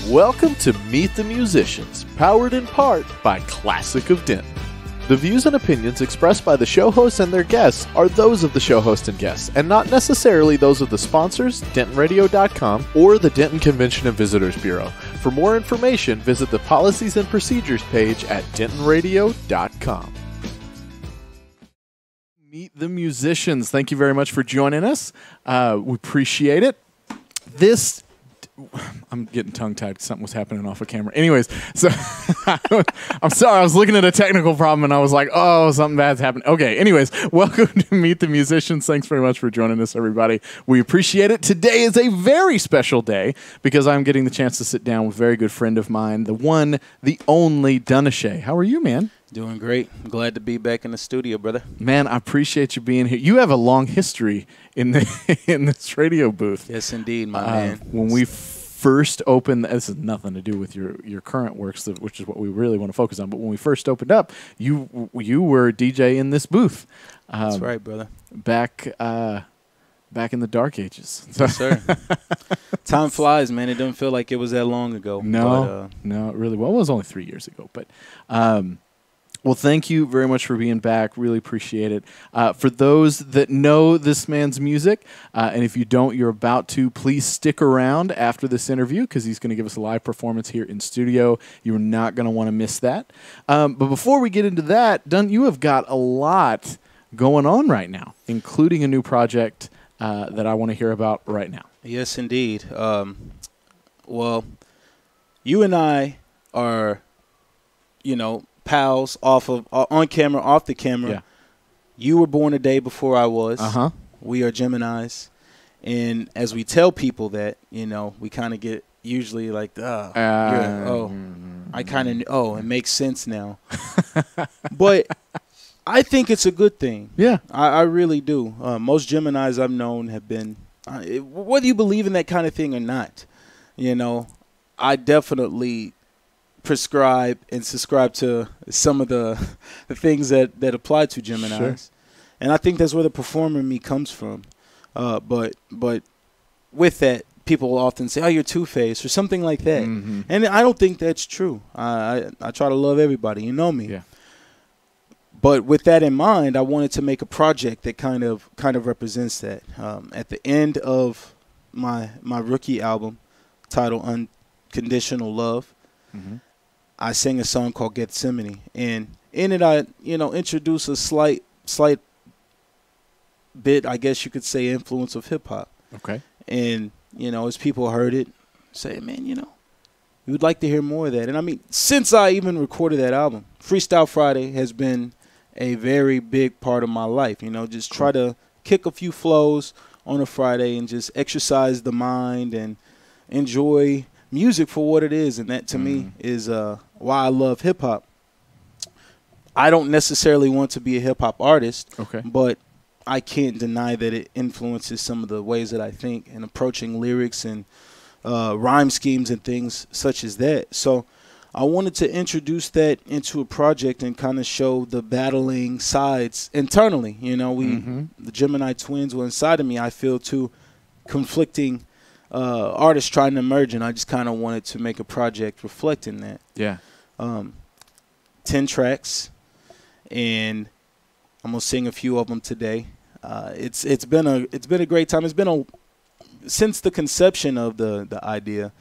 Welcome to Meet the Musicians, powered in part by Classic of Denton. The views and opinions expressed by the show hosts and their guests are those of the show host and guests, and not necessarily those of the sponsors, DentonRadio.com, or the Denton Convention and Visitors Bureau. For more information, visit the Policies and Procedures page at DentonRadio.com. Meet the Musicians. Thank you very much for joining us. We appreciate it. I'm getting tongue-tied. Something was happening off of camera. Anyways, so I'm sorry. I was looking at a technical problem, and I was like, oh, something bad's happened. Okay, anyways, welcome to Meet the Musicians. Thanks very much for joining us, everybody. We appreciate it. Today is a very special day because I'm getting the chance to sit down with a very good friend of mine, the one, the only Dunashay. How are you, man? Doing great. I'm glad to be back in the studio, brother. Man, I appreciate you being here. You have a long history in this radio booth. Yes, indeed, my man. When we first opened, this has nothing to do with your current works, which is what we really want to focus on. But when we first opened up, you were a DJ in this booth. That's right, brother. Back in the dark ages. Yes, sir. Time flies, man. It doesn't feel like it was that long ago. No, it really. Well, it was only 3 years ago, but. Well, thank you very much for being back. Really appreciate it. For those that know this man's music, and if you don't, you're about to, please stick around after this interview because he's going to give us a live performance here in studio. You're not going to want to miss that. But before we get into that, Dun, you have got a lot going on right now, including a new project that I want to hear about right now. Yes, indeed. Well, you and I are, pals on camera, off the camera. Yeah. You were born a day before I was. Uh-huh. We are Geminis. And as we tell people that, we kind of get usually like, I kind of, it makes sense now. But I think it's a good thing. Yeah. I really do. Most Geminis I've known have been, whether you believe in that kind of thing or not, I definitely prescribe and subscribe to some of the things that apply to Geminis. Sure. And I think that's where the performer in me comes from. But with that, people will often say, oh, you're two-faced or something like that. Mm-hmm. And I don't think that's true. I try to love everybody. You know me. Yeah. But with that in mind, I wanted to make a project that kind of represents that. At the end of my rookie album titled Unconditional Love, mm-hmm. I sang a song called Gethsemane, and in it I, introduce a slight bit, I guess you could say, influence of hip hop. Okay. And, as people heard it, say, man, we would like to hear more of that. And I mean, since I even recorded that album, Freestyle Friday has been a very big part of my life. Just try to kick a few flows on a Friday and just exercise the mind and enjoy music for what it is, and that to me is why I love hip hop. I don't necessarily want to be a hip hop artist, okay, but I can't deny that it influences some of the ways that I think and approaching lyrics and rhyme schemes and things such as that. So I wanted to introduce that into a project and kind of show the battling sides internally. The Gemini twins were inside of me. I feel two conflicting artists trying to merge, and I just kind of wanted to make a project reflecting that. Yeah. 10 tracks, and I'm gonna sing a few of them today. It's been a great time. It's been since the conception of the idea.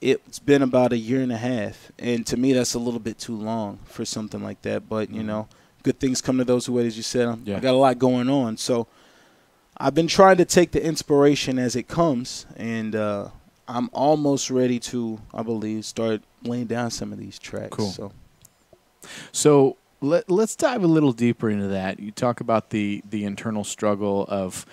It's been about 1.5 years, and to me that's a little bit too long for something like that. But good things come to those who wait, as you said. Yeah. I got a lot going on, so I've been trying to take the inspiration as it comes, and I'm almost ready to, I believe, start laying down some of these tracks. Cool. So let's dive a little deeper into that. You talk about the internal struggle of,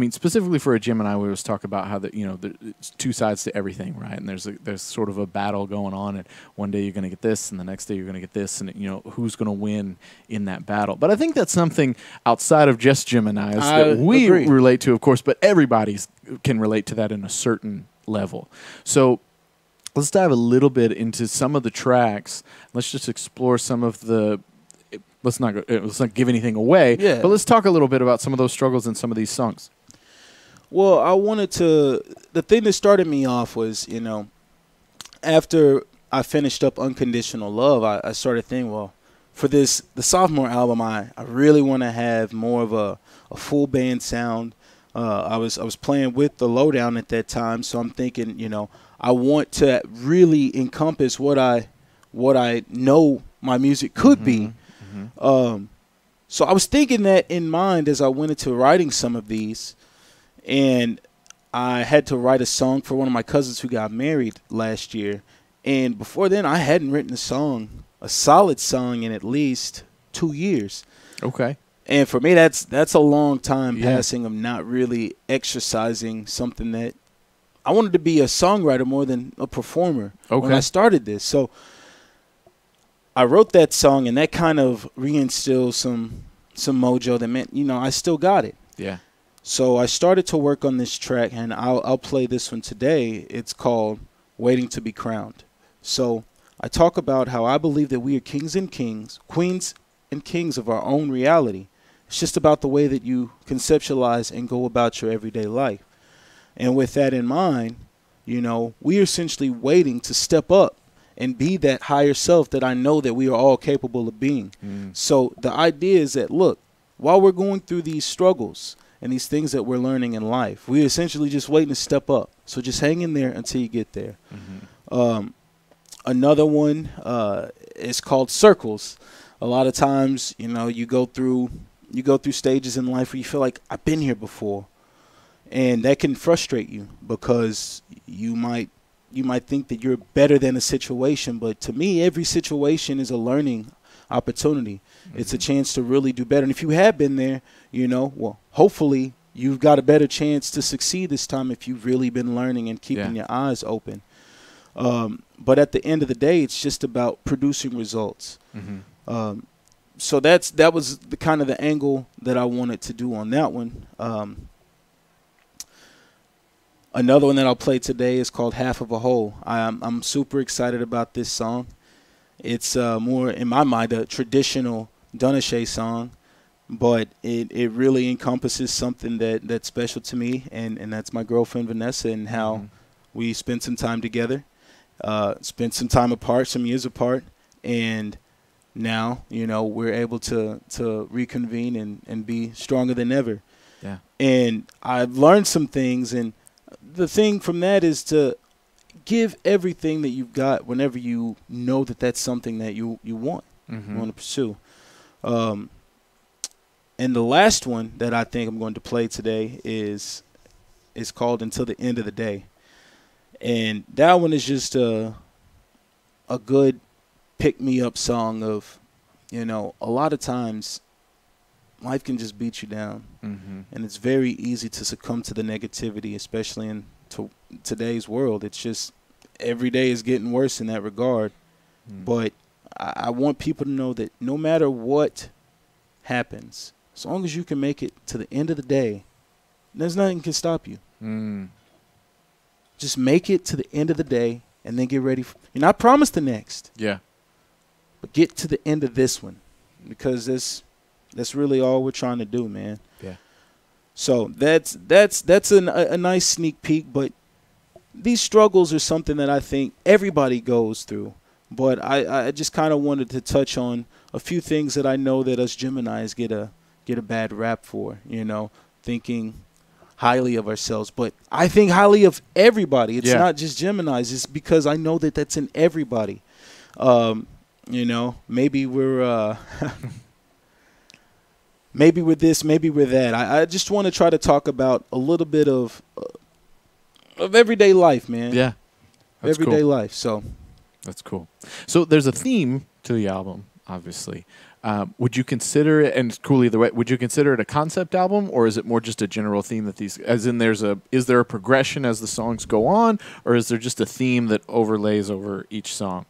specifically for a Gemini, we always talk about how there's two sides to everything, right? And there's sort of a battle going on, and one day you're going to get this, and the next day you're going to get this, and who's going to win in that battle. But I think that's something outside of just Geminis that we relate to, of course, but everybody can relate to that in a certain level. So let's dive a little bit into some of the tracks. Let's just explore some of the. Let's not give anything away, but let's talk a little bit about some of those struggles in some of these songs. Well, I wanted to – the thing that started me off was, after I finished up Unconditional Love, I started thinking, well, for the sophomore album, I really want to have more of a full band sound. I was playing with the Lowdown at that time, so I'm thinking, I want to really encompass what I know my music could be. So I was thinking that in mind as I went into writing some of these, and I had to write a song for one of my cousins who got married last year. And before then, I hadn't written a solid song in at least 2 years. Okay. And for me, that's a long time passing of not really exercising something that I wanted to be a songwriter more than a performer when I started this. So I wrote that song, and that kind of reinstilled some mojo that meant, I still got it. Yeah. So I started to work on this track, and I'll play this one today. It's called Waiting to Be Crowned. So I talk about how I believe that we are queens and kings of our own reality. It's just about the way that you conceptualize and go about your everyday life. And with that in mind, we are essentially waiting to step up and be that higher self that I know that we are all capable of being. So the idea is that, look, while we're going through these struggles and these things that we're learning in life, we're essentially just waiting to step up. So just hang in there until you get there. Another one is called Circles. A lot of times, you go through stages in life where you feel like, I've been here before. And that can frustrate you because you might think that you're better than a situation. But to me, every situation is a learning opportunity. It's a chance to really do better. And if you have been there, well, hopefully you've got a better chance to succeed this time if you've really been learning and keeping your eyes open. But at the end of the day, it's just about producing results. So that was the kind of the angle that I wanted to do on that one. Another one that I'll play today is called Half of a Whole. I'm super excited about this song. It's more, in my mind, a traditional Dunashay song, but it really encompasses something that's special to me, and that's my girlfriend Vanessa, and how we spent some time together, spent some time apart, some years apart, and now, we're able to reconvene and be stronger than ever. Yeah. And I've learned some things, and the thing from that is to give everything that you've got whenever you know that that's something that you want, you want to pursue. And the last one that I think I'm going to play today is called Until the End of the Day. And that one is just a good pick-me-up song of, a lot of times life can just beat you down. And it's very easy to succumb to the negativity, especially in today's world. It's just every day is getting worse in that regard. But I want people to know that no matter what happens, as long as you can make it to the end of the day, there's nothing can stop you. Just make it to the end of the day and then get ready. You're not promised the next. Yeah. But get to the end of this one, because that's really all we're trying to do, man. Yeah. So that's a nice sneak peek, but these struggles are something that I think everybody goes through. But I just kind of wanted to touch on a few things that I know that us Geminis get a bad rap for, thinking highly of ourselves. But I think highly of everybody. It's not just Geminis. It's because I know that that's in everybody. Maybe we're maybe with this, maybe with that. I just want to try to talk about a little bit of everyday life, man. Yeah. Everyday life. So that's cool. So there's a theme to the album, obviously. Would you consider it, and it's cool either way, would you consider it a concept album, or is it more just a general theme that as in is there a progression as the songs go on, or is there just a theme that overlays over each song?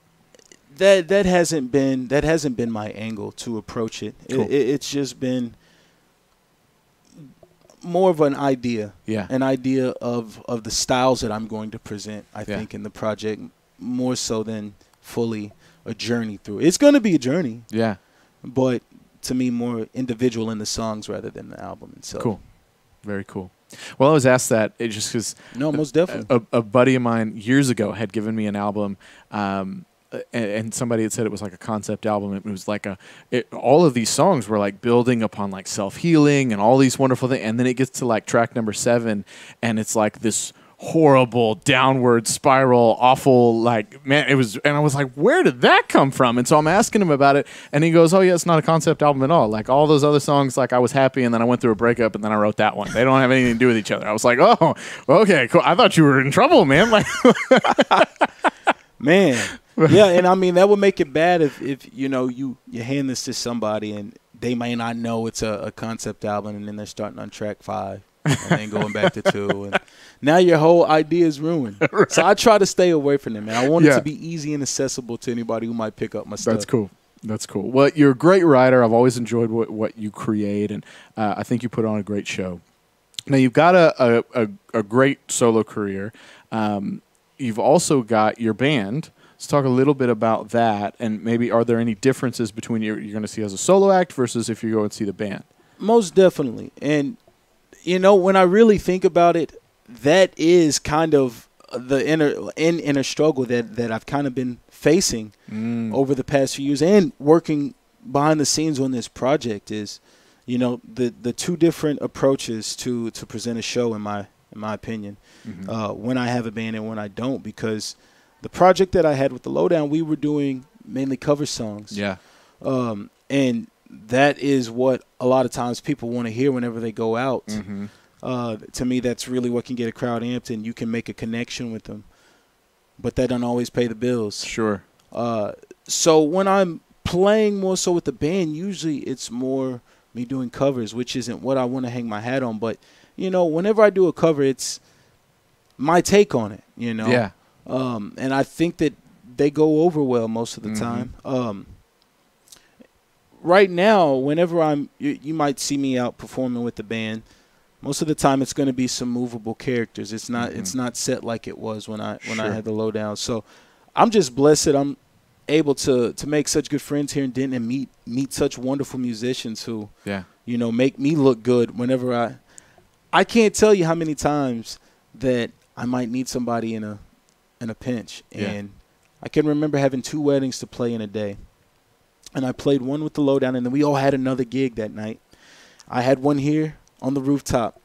That hasn't been my angle to approach it. Cool. It's just been more of an idea. Yeah. An idea of the styles that I'm going to present, I think, in the project, more so than fully a journey through. It's going to be a journey. Yeah. But to me, more individual in the songs rather than the album itself. Cool. Very cool. Well, I was asked that just because No, most definitely. a buddy of mine years ago had given me an album, and somebody had said it was like a concept album. It was like all of these songs were like building upon like self-healing and all these wonderful things, and then it gets to like track number 7, and it's like this horrible downward spiral, awful, like, man, it was, and I was like, where did that come from? And so I'm asking him about it, and he goes, oh yeah, it's not a concept album at all. Like all those other songs, like I was happy, and then I went through a breakup, and then I wrote that one. They don't have anything to do with each other. I was like, oh, okay, cool. I thought you were in trouble, man. Like, man, yeah, and I mean that would make it bad if you know you hand this to somebody and they may not know it's a concept album, and then they're starting on track 5 and then going back to 2, and now your whole idea is ruined. Right. So I try to stay away from them, and I want it to be easy and accessible to anybody who might pick up my stuff. That's cool. That's cool. Well, you're a great writer. I've always enjoyed what you create, and I think you put on a great show. Now, you've got a great solo career. You've also got your band. Let's talk a little bit about that, and maybe are there any differences between you're going to see as a solo act versus if you go and see the band? Most definitely. And, you know, when I really think about it, that is kind of the inner struggle that I've kind of been facing over the past few years, and working behind the scenes on this project is, you know, the two different approaches to present a show in my opinion, when I have a band and when I don't, because the project that I had with the Lowdown, we were doing mainly cover songs. Yeah. And that is what a lot of times people want to hear whenever they go out. To me, that's really what can get a crowd amped, and you can make a connection with them. But that don't always pay the bills. Sure. So when I'm playing more so with the band, usually it's more me doing covers, which isn't what I want to hang my hat on. But, you know, whenever I do a cover, it's my take on it, you know. Yeah. And I think that they go over well most of the time. Right now, whenever you might see me out performing with the band, most of the time it's going to be some movable characters. It's not set like it was when I had the Lowdown. So I'm just blessed that I'm able to make such good friends here in Denton and meet such wonderful musicians who, you know, make me look good whenever I can't tell you how many times that I might need somebody in a pinch. And I can remember having 2 weddings to play in a day. And I played one with the Lowdown, and then we all had another gig that night. I had one here on the rooftop,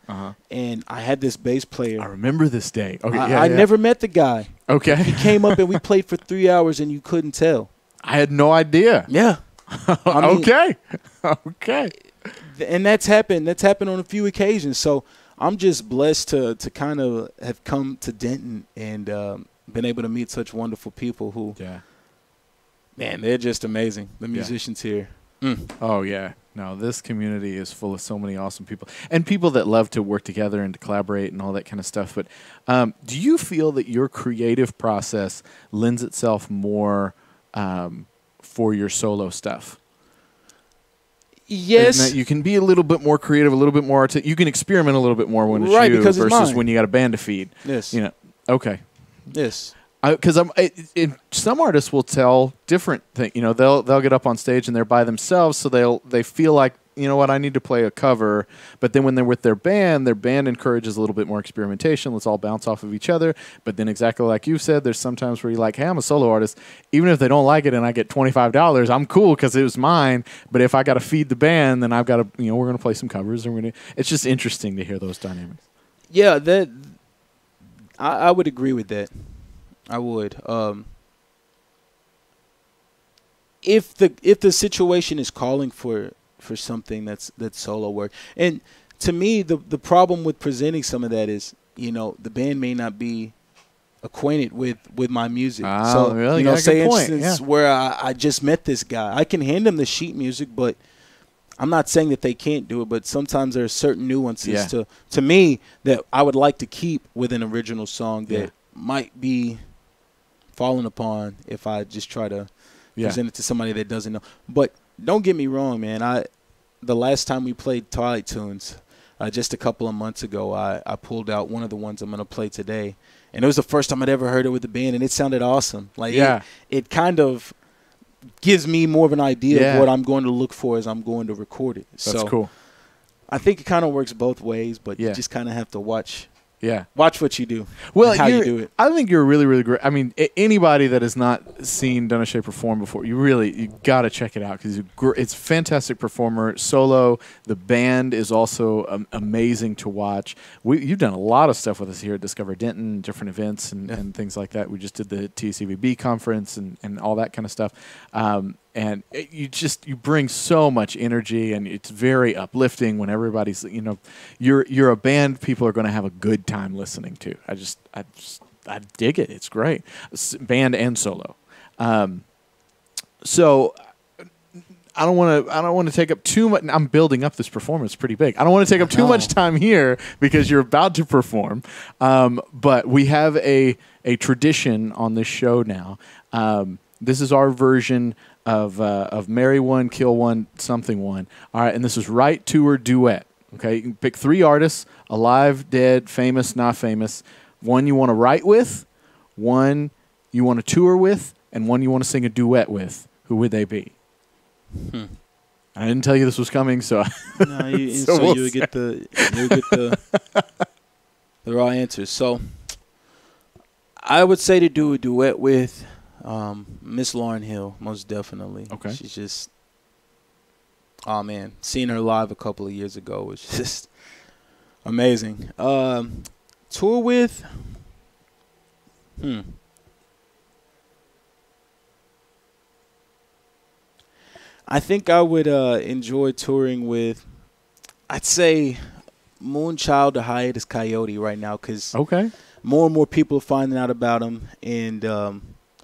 and I had this bass player. I remember this day. Okay, I never met the guy. Okay. He came up, and we played for 3 hours, and you couldn't tell. I had no idea. Yeah. I mean, okay. And that's happened. That's happened on a few occasions. So I'm just blessed to kind of have come to Denton and been able to meet such wonderful people who, man, they're just amazing. The musicians here. Oh, yeah. No, this community is full of so many awesome people and people that love to work together and to collaborate and all that kind of stuff. But do you feel that your creative process lends itself more for your solo stuff? Yes. You can be a little bit more creative, a little bit more artistic. You can experiment a little bit more when it's you because versus it's when you got a band to feed. Yes. You know. Okay. Yes. Because some artists will tell different things. You know, they'll get up on stage and they're by themselves, so they feel like, you know what, I need to play a cover. But then when they're with their band encourages a little bit more experimentation. Let's all bounce off of each other. But then exactly like you said, there's sometimes where you're like, hey, I'm a solo artist. Even if they don't like it and I get $25, I'm cool because it was mine. But if I got to feed the band, then I've got to, you know, we're going to play some covers. And it's just interesting to hear those dynamics. Yeah, I would agree with that. I would. If the situation is calling for something that's solo work, and to me the problem with presenting some of that is, you know, the band may not be acquainted with my music. So really? You know, say instance where I just met this guy, I can hand them the sheet music, but I'm not saying that they can't do it, but sometimes there are certain nuances to me that I would like to keep with an original song that might be fallen upon if I just try to present it to somebody that doesn't know. But don't get me wrong, man. The last time we played Twilight Tunes, just a couple of months ago, I pulled out one of the ones I'm going to play today. And it was the first time I'd ever heard it with the band, and it sounded awesome. Like it kind of gives me more of an idea of what I'm going to look for as I'm going to record it. That's cool. I think it kind of works both ways, but Yeah. you just kind of have to watch Yeah. what you do. Well, and how you do it. I think you're really, really great. I mean, anybody that has not seen Dunashay perform before, you got to check it out because it's a fantastic performer. Solo, the band is also amazing to watch. You've done a lot of stuff with us here at Discover Denton, different events and things like that. We just did the TCVB conference and all that kind of stuff. And you bring so much energy, and it's very uplifting when everybody's, you're a band people are going to have a good time listening to. I dig it. It's great. Band and solo. So I don't want to take up too much. I'm building up this performance pretty big. I don't want to take up too much time here because you're about to perform. But we have a tradition on this show now. This is our version of Marry One, Kill One, Something One. All right, and this is Write, Tour, Duet. Okay, you can pick 3 artists, alive, dead, famous, not famous. One you want to write with, one you want to tour with, and one you want to sing a duet with. Who would they be? I didn't tell you this was coming, so no, you'll get the raw answers. So I would say to do a duet with Miss Lauryn Hill, most definitely. Okay. She's just, oh man, seeing her live a couple of years ago was just amazing. Tour with, I think I would enjoy touring with, I'd say, Moonchild, the Hiatus Coyote right now, because more and more people are finding out about him, and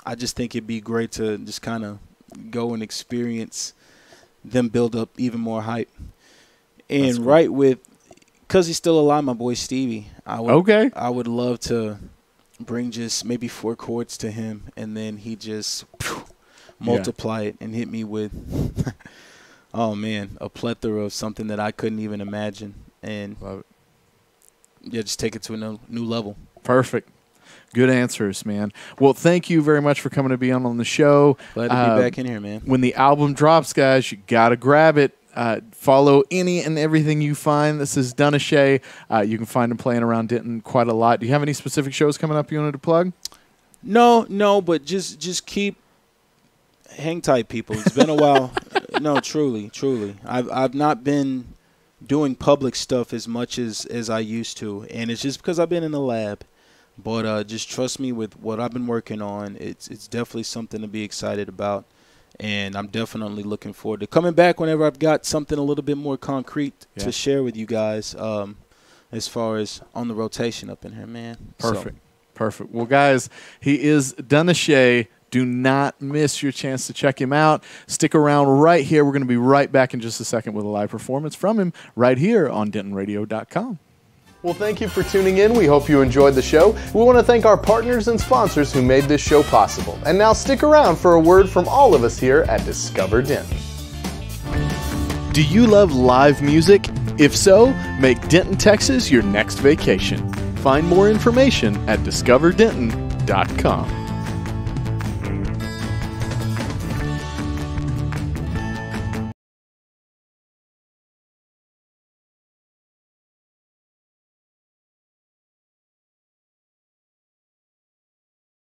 I just think it'd be great to just kind of go and experience them build up even more hype. And cool. Right with, because he's still alive, my boy Stevie. I would love to bring just maybe 4 chords to him, and then he just multiply it and hit me with, oh man, a plethora of something that I couldn't even imagine. And love it. Yeah, just take it to a new level. Perfect. Good answers, man. Well, thank you very much for coming to be on the show. Glad to be back in here, man. When the album drops, guys, you got to grab it. Follow any and everything you find. This is Dunashay. You can find him playing around Denton quite a lot. Do you have any specific shows coming up you wanted to plug? No, but just keep hang tight, people. It's been a while. No, truly. I've not been doing public stuff as much as I used to, and it's just because I've been in the lab. But just trust me with what I've been working on. It's definitely something to be excited about, and I'm definitely looking forward to coming back whenever I've got something a little bit more concrete to share with you guys as far as on the rotation up in here, man. Perfect. Well, guys, he is Dunashay. Do not miss your chance to check him out. Stick around right here. We're going to be right back in just a second with a live performance from him right here on DentonRadio.com. Well, thank you for tuning in. We hope you enjoyed the show. We want to thank our partners and sponsors who made this show possible. And now stick around for a word from all of us here at Discover Denton. Do you love live music? If so, make Denton, Texas your next vacation. Find more information at discoverdenton.com.